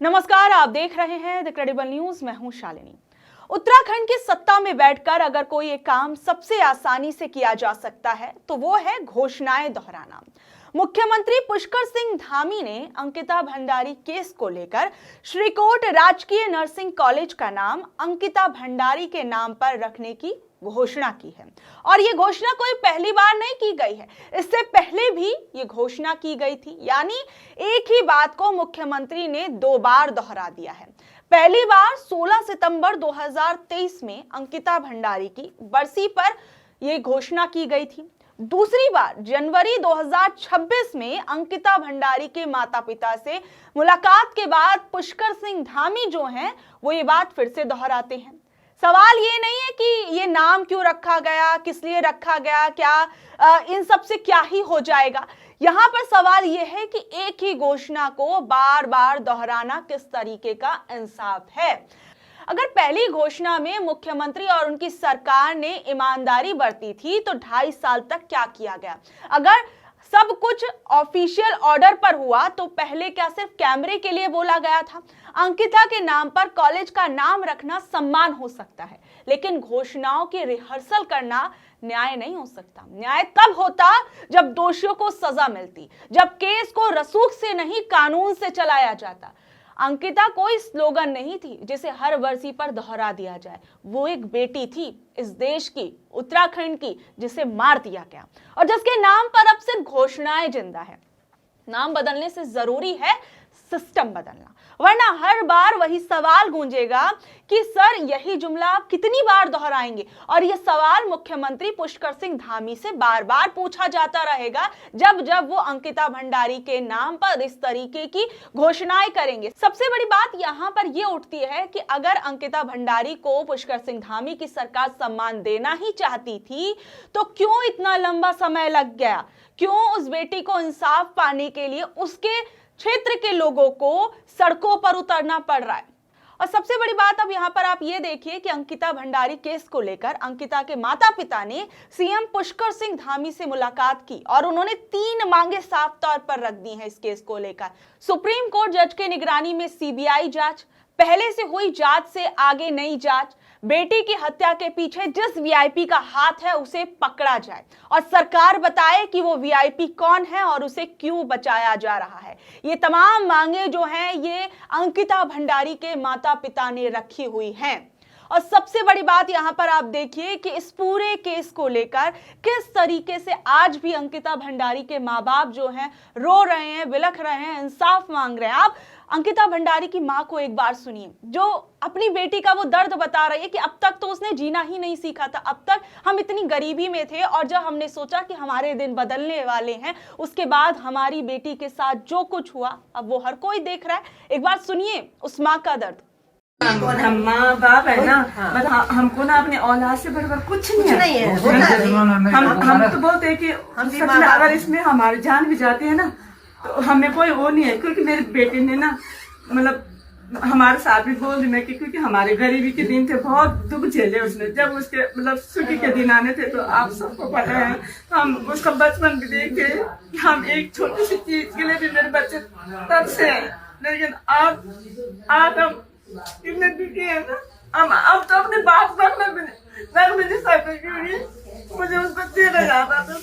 नमस्कार, आप देख रहे हैं द क्रेडिबल न्यूज। मैं हूं शालिनी। उत्तराखंड की सत्ता में बैठकर अगर कोई एक काम सबसे आसानी से किया जा सकता है तो वो है घोषणाएं दोहराना। मुख्यमंत्री पुष्कर सिंह धामी ने अंकिता भंडारी केस को लेकर श्रीकोट राजकीय नर्सिंग कॉलेज का नाम अंकिता भंडारी के नाम पर रखने की घोषणा की है। और ये घोषणा कोई पहली बार नहीं की गई है, इससे पहले भी ये घोषणा की गई थी। यानी एक ही बात को मुख्यमंत्री ने दो बार दोहरा दिया है। पहली बार 16 सितंबर 2023 में अंकिता भंडारी की बरसी पर यह घोषणा की गई थी। दूसरी बार जनवरी 2026 में अंकिता भंडारी के माता पिता से मुलाकात के बाद पुष्कर सिंह धामी जो हैं वो ये बात फिर से दोहराते हैं। सवाल ये नहीं है कि ये नाम क्यों रखा गया, किस लिए रखा गया, क्या इन सब से क्या ही हो जाएगा। यहाँ पर सवाल ये है कि एक ही घोषणा को बार बार दोहराना किस तरीके का इंसाफ है। अगर पहली घोषणा में मुख्यमंत्री और उनकी सरकार ने ईमानदारी बरती थी तो 2.5 साल तक क्या किया गया। अगर सब कुछ ऑफिशियल ऑर्डर पर हुआ तो पहले क्या सिर्फ कैमरे के लिए बोला गया था। अंकिता के नाम पर कॉलेज का नाम रखना सम्मान हो सकता है, लेकिन घोषणाओं की रिहर्सल करना न्याय नहीं हो सकता। न्याय तब होता जब दोषियों को सजा मिलती, जब केस को रसूख से नहीं कानून से चलाया जाता। अंकिता कोई स्लोगन नहीं थी जिसे हर वर्सी पर दोहरा दिया जाए। वो एक बेटी थी इस देश की, उत्तराखंड की, जिसे मार दिया गया और जिसके नाम पर अब सिर्फ घोषणाएं जिंदा है। नाम बदलने से जरूरी है सिस्टम बदलना, वरना हर बार वही सवाल गूंजेगा कि सर यही जुमला आप कितनी बार दोहराएंगे। और यह सवाल मुख्यमंत्री पुष्कर सिंह धामी से बार बार पूछा जाता रहेगा जब जब वो अंकिता भंडारी के नाम पर इस तरीके की घोषणाएं करेंगे। सबसे बड़ी बात यहाँ पर यह उठती है कि अगर अंकिता भंडारी को पुष्कर सिंह धामी की सरकार सम्मान देना ही चाहती थी तो क्यों इतना लंबा समय लग गया। क्यों उस बेटी को इंसाफ पाने के लिए उसके क्षेत्र के लोगों को सड़कों पर उतरना पड़ रहा है। और सबसे बड़ी बात अब यहाँ पर आप ये देखिए कि अंकिता भंडारी केस को लेकर अंकिता के माता पिता ने सीएम पुष्कर सिंह धामी से मुलाकात की और उन्होंने 3 मांगे साफ तौर पर रख दी हैं इस केस को लेकर। सुप्रीम कोर्ट जज के निगरानी में सीबीआई जांच, पहले से हुई जांच से आगे नई जांच, बेटी की हत्या के पीछे जिस वीआईपी का हाथ है उसे पकड़ा जाए और सरकार बताए कि वो वीआईपी कौन है और उसे क्यों बचाया जा रहा है। ये तमाम मांगे जो हैं ये अंकिता भंडारी के माता पिता ने रखी हुई हैं। और सबसे बड़ी बात यहां पर आप देखिए कि इस पूरे केस को लेकर किस तरीके से आज भी अंकिता भंडारी के माँ बाप जो हैं रो रहे हैं, बिलख रहे हैं, इंसाफ मांग रहे हैं। आप अंकिता भंडारी की मां को एक बार सुनिए, जो अपनी बेटी का वो दर्द बता रही है कि अब तक तो उसने जीना ही नहीं सीखा था। अब तक हम इतनी गरीबी में थे और जब हमने सोचा कि हमारे दिन बदलने वाले हैं, उसके बाद हमारी बेटी के साथ जो कुछ हुआ अब वो हर कोई देख रहा है। एक बार सुनिए उस माँ का दर्द। हम माँ बाप है ना, मतलब हमको ना अपने औलाद से बढ़कर कुछ नहीं है। हम तो बोलते हैं कि अगर इसमें हमारी जान भी जाती है ना तो हमें कोई वो नहीं है, क्योंकि मेरे बेटे ने ना मतलब हमारे साथ भी बोल रही कि क्योंकि हमारे गरीबी के दिन थे, बहुत दुख झेले उसने। जब उसके मतलब सुखी के दिन आने थे तो आप सबको पता है, तो हम उसका बचपन भी देखे। हम एक छोटी सी चीज के लिए भी मेरे बच्चे तब से, लेकिन आप हम इतने दुखी है ना, हम अब तो अपने बाप रख भी नहीं सकते क्योंकि मुझे उसको देना जाता था,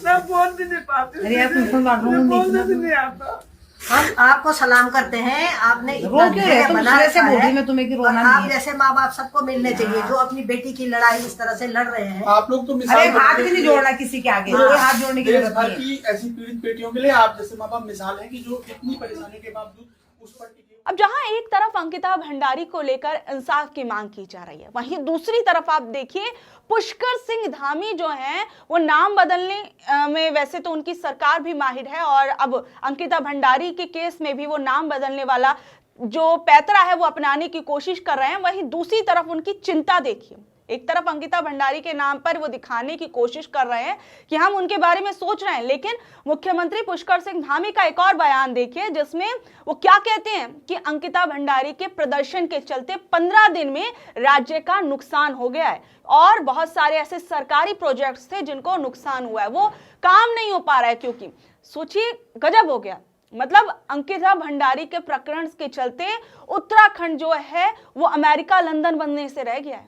मैं बोल भी नहीं पाती, बोलने भी नहीं आता। हम आपको सलाम करते हैं, आपने इतना बना रखा है और आप जैसे माँ बाप सबको मिलने चाहिए जो अपनी बेटी की लड़ाई इस तरह से लड़ रहे हैं। आप लोग तो मिसाल हाथ भी नहीं जोड़ना किसी के आगे, हाथ जोड़ने की जरूरत नहीं है। ऐसी पीड़ित बेटियों के लिए आप जैसे माँ बाप मिसाल है कि जो इतनी परेशानी के बावजूद उस पर टिके। अब जहां एक तरफ अंकिता भंडारी को लेकर इंसाफ की मांग की जा रही है, वहीं दूसरी तरफ आप देखिए पुष्कर सिंह धामी जो हैं वो नाम बदलने में वैसे तो उनकी सरकार भी माहिर है और अब अंकिता भंडारी के केस में भी वो नाम बदलने वाला जो पैतरा है वो अपनाने की कोशिश कर रहे हैं। वहीं दूसरी तरफ उनकी चिंता देखिए, एक तरफ अंकिता भंडारी के नाम पर वो दिखाने की कोशिश कर रहे हैं कि हम उनके बारे में सोच रहे हैं, लेकिन मुख्यमंत्री पुष्कर सिंह धामी का एक और बयान देखिए जिसमें वो क्या कहते हैं कि अंकिता भंडारी के प्रदर्शन के चलते 15 दिन में राज्य का नुकसान हो गया है और बहुत सारे ऐसे सरकारी प्रोजेक्ट्स थे जिनको नुकसान हुआ है, वो काम नहीं हो पा रहा है। क्योंकि सोचिए गजब हो गया, मतलब अंकिता भंडारी के प्रकरण के चलते उत्तराखंड जो है वो अमेरिका लंदन बनने से रह गया है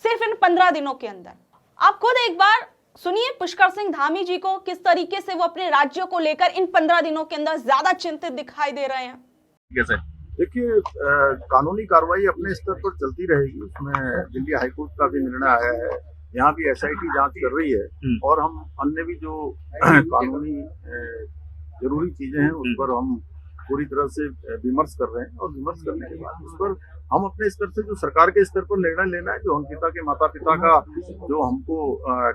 सिर्फ इन 15 दिनों के अंदर। आप खुद एक बार सुनिए पुष्कर सिंह धामी जी को, किस तरीके से वो अपने राज्य को लेकर इन 15 दिनों के अंदर ज्यादा चिंतित दिखाई दे रहे हैं। कैसे? देखिए, कानूनी कार्रवाई अपने स्तर पर चलती रहेगी। उसमें दिल्ली हाईकोर्ट का भी निर्णय आया है, यहाँ भी SIT जांच कर रही है और हम अन्य भी जो कानूनी जरूरी चीजें हैं उस पर हम पूरी तरह से विमर्श कर रहे हैं और विमर्श करने के बाद उस पर हम अपने स्तर से जो सरकार के स्तर पर निर्णय लेना है, जो अंकिता के माता पिता का जो हमको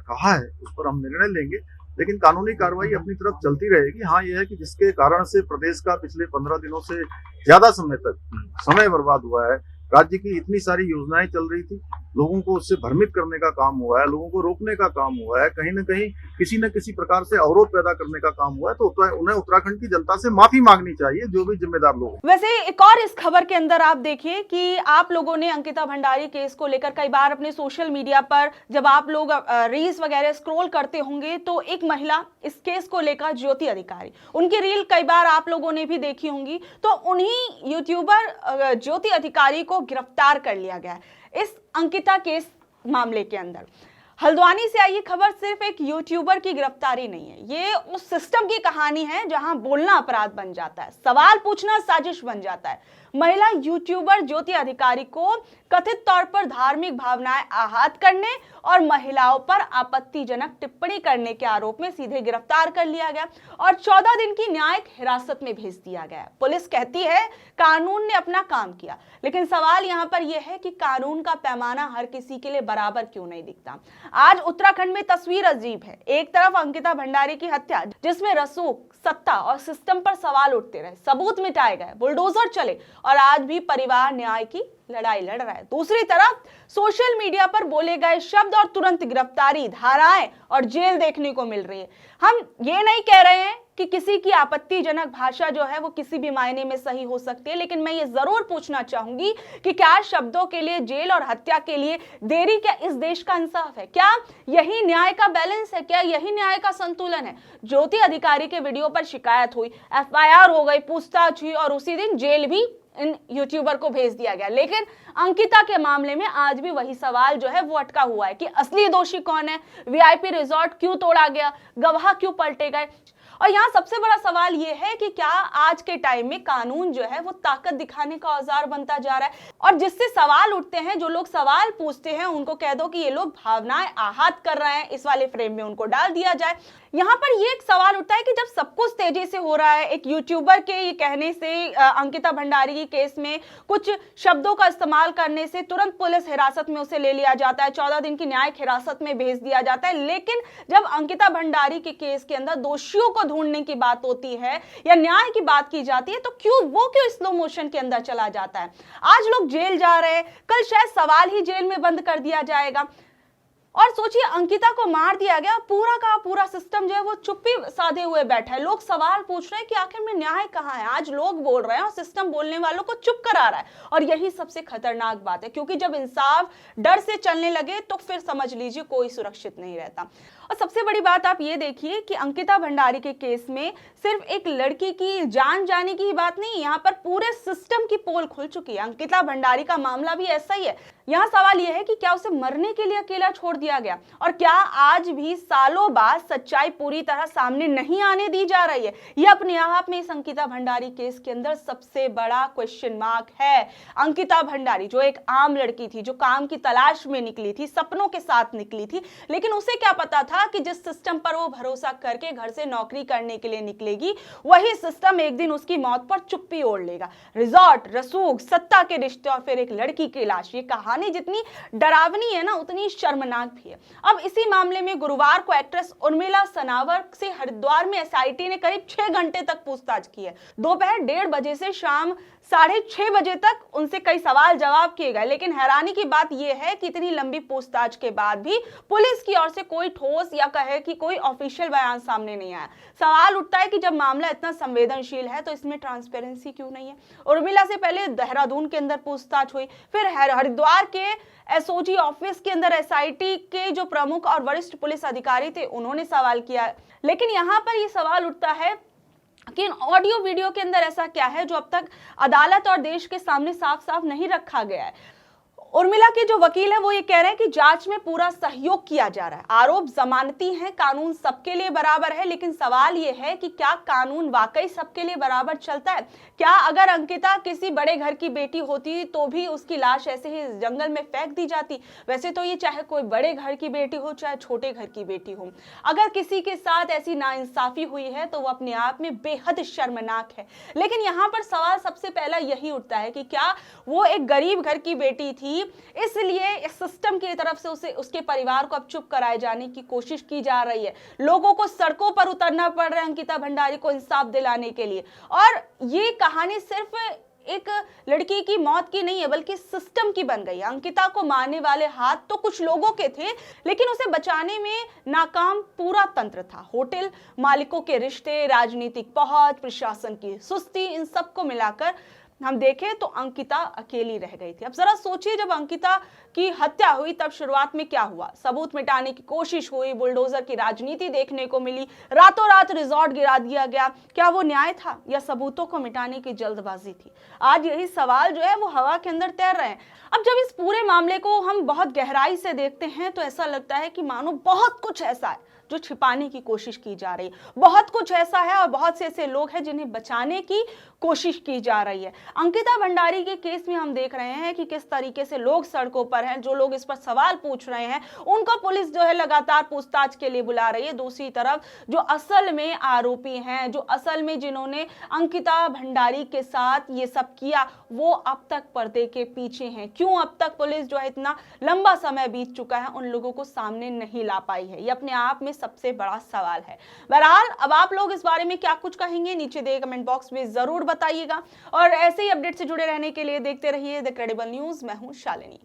कहा है उस पर हम निर्णय लेंगे। लेकिन कानूनी कार्रवाई अपनी तरफ चलती रहेगी। हाँ, यह है कि जिसके कारण से प्रदेश का पिछले 15 दिनों से ज्यादा समय तक समय बर्बाद हुआ है, राज्य की इतनी सारी योजनाएं चल रही थी, लोगों को उससे भ्रमित करने का काम हुआ है, लोगों को रोकने का काम हुआ है, कहीं न कहीं किसी न किसी प्रकार से अवरोध पैदा करने का काम हुआ है, तो उन्हें उत्तराखंड की जनता से माफी मांगनी चाहिए, जो भी जिम्मेदार लोग। वैसे एक और इस खबर के अंदर आप देखिए कि आप लोगों ने अंकिता भंडारी केस को लेकर कई बार अपने सोशल मीडिया पर जब आप लोग रील्स वगैरह स्क्रॉल करते होंगे तो एक महिला इस केस को लेकर ज्योति अधिकारी, उनकी रील कई बार आप लोगों ने भी देखी होंगी, तो उन्हीं यूट्यूबर ज्योति अधिकारी को गिरफ्तार कर लिया गया इस अंकिता केस मामले के अंदर। हल्द्वानी से आई खबर सिर्फ एक यूट्यूबर की गिरफ्तारी नहीं है, ये उस सिस्टम की कहानी है जहां बोलना अपराध बन जाता है, सवाल पूछना साजिश बन जाता है। महिला यूट्यूबर ज्योति अधिकारी को कथित तौर पर धार्मिक भावनाएं आहत करने और महिलाओं पर आपत्तिजनक टिप्पणी करने के आरोप में सीधे गिरफ्तार कर लिया गया और 14 दिन की न्यायिक हिरासत में भेज दिया गया। पुलिस कहती है कानून ने अपना काम किया, लेकिन सवाल यहां पर यह है कि कानून का पैमाना हर किसी के लिए बराबर क्यों नहीं दिखता। आज उत्तराखंड में तस्वीर अजीब है। एक तरफ अंकिता भंडारी की हत्या जिसमें रसूख, सत्ता और सिस्टम पर सवाल उठते रहे, सबूत मिटाए गए, बुलडोजर चले और आज भी परिवार न्याय की लड़ाई लड़ रहा है। दूसरी तरफ सोशल मीडिया पर बोले गए शब्द और तुरंत गिरफ्तारी, धाराएं और जेल देखने को मिल रही है। हम ये नहीं कह रहे हैं कि किसी की आपत्तिजनक भाषा जो है वो किसी भी मायने में सही हो सकती है, लेकिन मैं ये जरूर पूछना चाहूंगी कि क्या शब्दों के लिए जेल और हत्या के लिए देरी क्या इस देश का इंसाफ है? क्या यही न्याय का बैलेंस है? क्या यही न्याय का संतुलन है? ज्योति अधिकारी के वीडियो पर शिकायत हुई, FIR हो गई, पूछताछ हुई और उसी दिन जेल भी इन यूट्यूबर को भेज दिया गया, लेकिन अंकिता के मामले में आज भी वही सवाल जो है वो अटका हुआ है कि असली दोषी कौन है, VIP रिजॉर्ट क्यों तोड़ा गया, गवाह क्यों पलटे गए। और यहाँ सबसे बड़ा सवाल ये है कि क्या आज के टाइम में कानून जो है वो ताकत दिखाने का औजार बनता जा रहा है, और जिससे सवाल उठते हैं, जो लोग सवाल पूछते हैं उनको कह दो कि ये लोग भावनाएं आहत कर रहे हैं, इस वाले फ्रेम में उनको डाल दिया जाए। यहाँ पर ये एक सवाल उठता है कि जब सब कुछ तेजी से हो रहा है, एक यूट्यूबर के ये कहने से अंकिता भंडारी की केस में कुछ शब्दों का इस्तेमाल करने से तुरंत पुलिस हिरासत में उसे ले लिया जाता है, 14 दिन की न्यायिक हिरासत में भेज दिया जाता है, लेकिन जब अंकिता भंडारी के केस के अंदर दोषियों को ढूंढने की बात होती है या न्याय की बात की जाती है तो क्यों स्लो मोशन के अंदर चला जाता है। आज लोग जेल जा रहे हैं, कल शायद सवाल ही जेल में बंद कर दिया जाएगा। और सोचिए अंकिता को मार दिया गया, पूरा का पूरा सिस्टम जो है वो चुप्पी साधे हुए बैठा है, लोग सवाल पूछ रहे हैं कि आखिर में न्याय कहाँ है। आज लोग बोल रहे हैं और सिस्टम बोलने वालों को चुप करा रहा है, और यही सबसे खतरनाक बात है, क्योंकि जब इंसाफ डर से चलने लगे तो फिर समझ लीजिए कोई सुरक्षित नहीं रहता। और सबसे बड़ी बात आप ये देखिए कि अंकिता भंडारी के केस में सिर्फ एक लड़की की जान जाने की ही बात नहीं, यहाँ पर पूरे सिस्टम की पोल खुल चुकी है। अंकिता भंडारी का मामला भी ऐसा ही है। यहाँ सवाल यह है कि क्या उसे मरने के लिए अकेला छोड़ दिया गया, और क्या आज भी सालों बाद सच्चाई पूरी तरह सामने नहीं आने दी जा रही है? यह अपने आप में इस अंकिता भंडारी केस के अंदर सबसे बड़ा क्वेश्चन मार्क है। अंकिता भंडारी जो एक आम लड़की थी, जो काम की तलाश में निकली थी, सपनों के साथ निकली थी, लेकिन उसे क्या पता था कि जिस सिस्टम पर वो भरोसा करके घर से नौकरी करने के लिए निकलेगी, वही सिस्टम एक दिन उसकी मौत पर चुप्पी ओढ़ लेगा। रिजॉर्ट, रसूख, सत्ता के रिश्ते और फिर एक लड़की की लाश, ये कहानी जितनी डरावनी है ना उतनी शर्मनाक भी है। अब इसी मामले में गुरुवार को एक्ट्रेस उर्मिला सनावर से हरिद्वार में SIT ने करीब 6 घंटे तक पूछताछ की है। दोपहर 1:30 बजे से शाम 6:30 बजे तक उनसे कई सवाल जवाब किए गए, लेकिन हैरानी की बात यह है कि इतनी लंबी पूछताछ के बाद भी पुलिस की ओर से कोई ठोस या कहे कि कोई ऑफिशियल बयान सामने नहीं आया। सवाल उठता है कि जब मामला इतना संवेदनशील है तो इसमें ट्रांसपेरेंसी क्यों नहीं है। उर्मिला से पहले देहरादून के अंदर पूछताछ हुई, फिर हरिद्वार के SOG ऑफिस के अंदर SIT के जो प्रमुख और वरिष्ठ पुलिस अधिकारी थे उन्होंने सवाल किया, लेकिन यहाँ पर यह सवाल उठता है कि ऑडियो वीडियो के अंदर ऐसा क्या है जो अब तक अदालत और देश के सामने साफ साफ नहीं रखा गया है। उर्मिला के जो वकील है वो ये कह रहे हैं कि जांच में पूरा सहयोग किया जा रहा है, आरोप जमानती हैं, कानून सबके लिए बराबर है, लेकिन सवाल ये है कि क्या कानून वाकई सबके लिए बराबर चलता है? क्या अगर अंकिता किसी बड़े घर की बेटी होती तो भी उसकी लाश ऐसे ही जंगल में फेंक दी जाती? वैसे तो ये चाहे कोई बड़े घर की बेटी हो चाहे छोटे घर की बेटी हो, अगर किसी के साथ ऐसी नाइंसाफी हुई है तो वो अपने आप में बेहद शर्मनाक है। लेकिन यहाँ पर सवाल सबसे पहला यही उठता है कि क्या वो एक गरीब घर की बेटी थी, इसलिए इस सिस्टम की तरफ से उसके परिवार को अब चुप कराए जाने की कोशिश की जा रही है। लोगों को सड़कों पर उतरना पड़ रहा है अंकिता भंडारी को इंसाफ दिलाने के लिए। और ये कहानी सिर्फ एक लड़की की मौत की नहीं है बल्कि सिस्टम की बन गई है। अंकिता को मारने वाले हाथ तो कुछ लोगों के थे, लेकिन उसे बचाने में नाकाम पूरा तंत्र था। होटल मालिकों के रिश्ते, राजनीतिक पहुंच, प्रशासन की सुस्ती, इन सबको मिलाकर हम देखें तो अंकिता अकेली रह गई थी। अब जरा सोचिए, जब अंकिता की हत्या हुई तब शुरुआत में क्या हुआ? सबूत मिटाने की कोशिश हुई, बुलडोजर की राजनीति देखने को मिली, रातों रात रिजॉर्ट गिरा दिया गया। क्या वो न्याय था या सबूतों को मिटाने की जल्दबाजी थी? आज यही सवाल जो है वो हवा के अंदर तैर रहे हैं। अब जब इस पूरे मामले को हम बहुत गहराई से देखते हैं तो ऐसा लगता है कि मानो बहुत कुछ ऐसा है जो छिपाने की कोशिश की जा रही है, बहुत कुछ ऐसा है और बहुत से ऐसे लोग हैं जिन्हें बचाने की कोशिश की जा रही है। अंकिता भंडारी के केस में हम देख रहे हैं कि किस तरीके से लोग सड़कों पर हैं, जो लोग इस पर सवाल पूछ रहे हैं उनको पुलिस जो है लगातार पूछताछ के लिए बुला रही है। दूसरी तरफ जो असल में आरोपी हैं, जो असल में जिन्होंने अंकिता भंडारी के साथ ये सब किया, वो अब तक पर्दे के पीछे हैं। क्यों अब तक पुलिस जो है इतना लंबा समय बीत चुका है उन लोगों को सामने नहीं ला पाई है? ये अपने आप में सबसे बड़ा सवाल है। बहरहाल अब आप लोग इस बारे में क्या कुछ कहेंगे नीचे दिए कमेंट बॉक्स में जरूर बताइएगा। और ऐसे ही अपडेट से जुड़े रहने के लिए देखते रहिए द क्रेडिबल न्यूज। मैं हूं शालिनी।